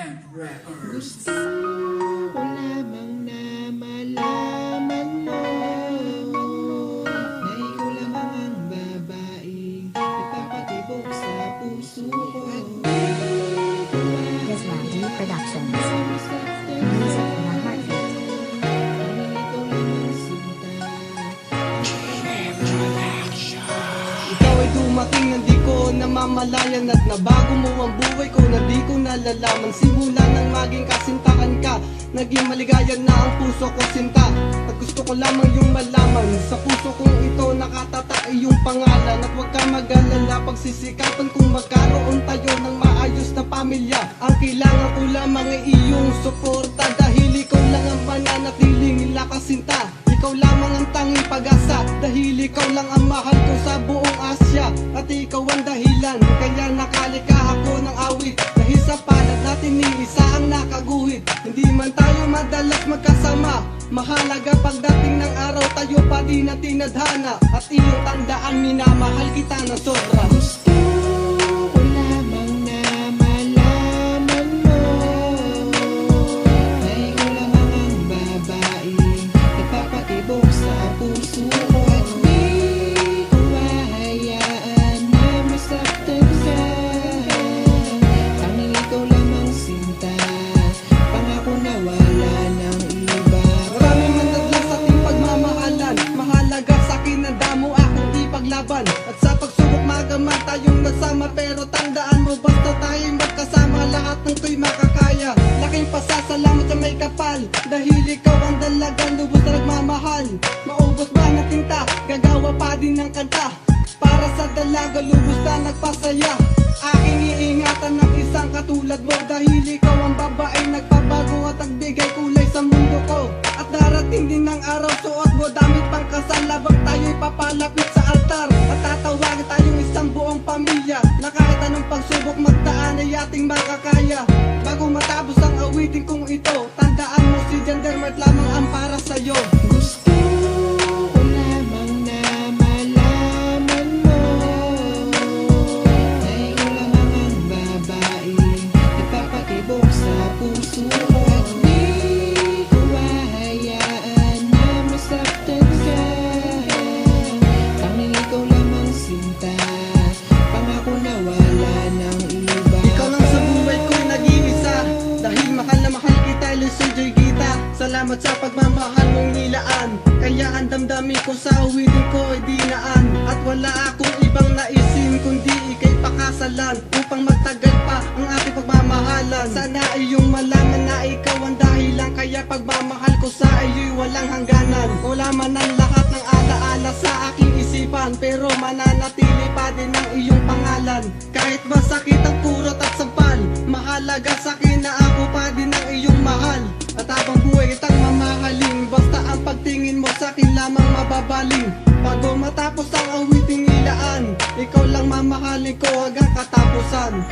and Records. Gusto ko lamang na malaman mo na ikaw lamang ang babaeng nagpapatibok sa puso ko. Yasmati Productions. Music na Heartbeat. Ikaw ay dumating na di ko namamalayan at nabago mo ang buhay ko na di ko nalalaman. Simula nang maging kasintahan ka, naging maligayan na ang puso ko sinta. At gusto ko lamang yung malaman, sa puso kong ito nakatata iyong pangalan. At huwag ka mag-alala, pagsisikapan kung magkaroon tayo ng maayos na pamilya. Ang kailangan ko lamang ay iyong suporta, dahil ikaw lang ang pananatiling lakasinta. Ikaw lamang ang tanging pag-asa, dahil ikaw lang ang mahal ko sa buong Asya. At ikaw ang dahilan, kaya nakalika ako ng awit. Dahil sa palad natin ni isa ang nakaguhit. Hindi man tayo madalas magkasama, mahalaga pagdating ng araw tayo pa din na tinadhana. At iyong tandaan, minamahal kita ng sobra. Gusto ko lamang na malaman mo na ikaw lamang ang babaeng nagpapatibok sa puso ko. At di ko hahayaan na masaktan ka. Tanging ikaw lamang sinta, pangako na wala ng iba. Maraming mandadlas sa ating pagmamahalan, mahalaga sa akin na damo akong ipaglaban. At sa pagsubok magaman tayong nasama, pero tandaan mo basta tayong magkasama, lahat ng to'y makakaya. Laking pasasalamat sa may kapal, dahil ikaw ang dalaga, lubos na nagmamahal. Maubos ba na tinta, gagawa pa din ng kanta, para sa dalaga lubos na nagpasaya. Aking iingatan ng isang katulad mo, dahil ikaw ang babaeng nagpabago at nagbigay kulay sa mundo ko. At darating din ang araw, suot mo damit pang kasal, labang tayo'y papalapit sa altar. At tatawagin tayong isang buong pamilya, na kahit anong pagsubok magdaan ay ating makakaya. Bago matapos ang awitin kong ito, tandaan mo si Gendermart lamang ang para sa'yo. Gusto ko lamang na malaman mo na ikaw lamang ang babaeng nagpapatibok sa puso ko. At di ko hahayaan na masaktan ka. Tanging ikaw lamang sinta, pangako na wala ng iba. Ikaw lang sa buhay ko'y nag-iisa, dahil mahal na mahal kita, Luzon, Joy Gita. Salamat sa pagmamahal mong nilaan, kaya ang damdamin ko sa awitin ko ay dinaan. At wala akong ibang naisin kundi ika'y pakasalan, upang magtagal pa ang ating pagmamahalan. Sana iyong malaman na ikaw ang dahilan, kaya pagmamahal ko sa iyo'y walang hangganan. Wala man ang lahat ng alaala sa aking isipan, pero mananatili pa din ang iyong pangalan. Kahit masakit ang kurot at sampal, mahalaga sa akin na ako pa din ang iyong mahal. At habang buhay kitang mamahalin, basta ang pagtingin mo sa akin lamang mababaling. Bago matapos ang awiting nilaan, ikaw lang mamahalin ko hanggang katapusan.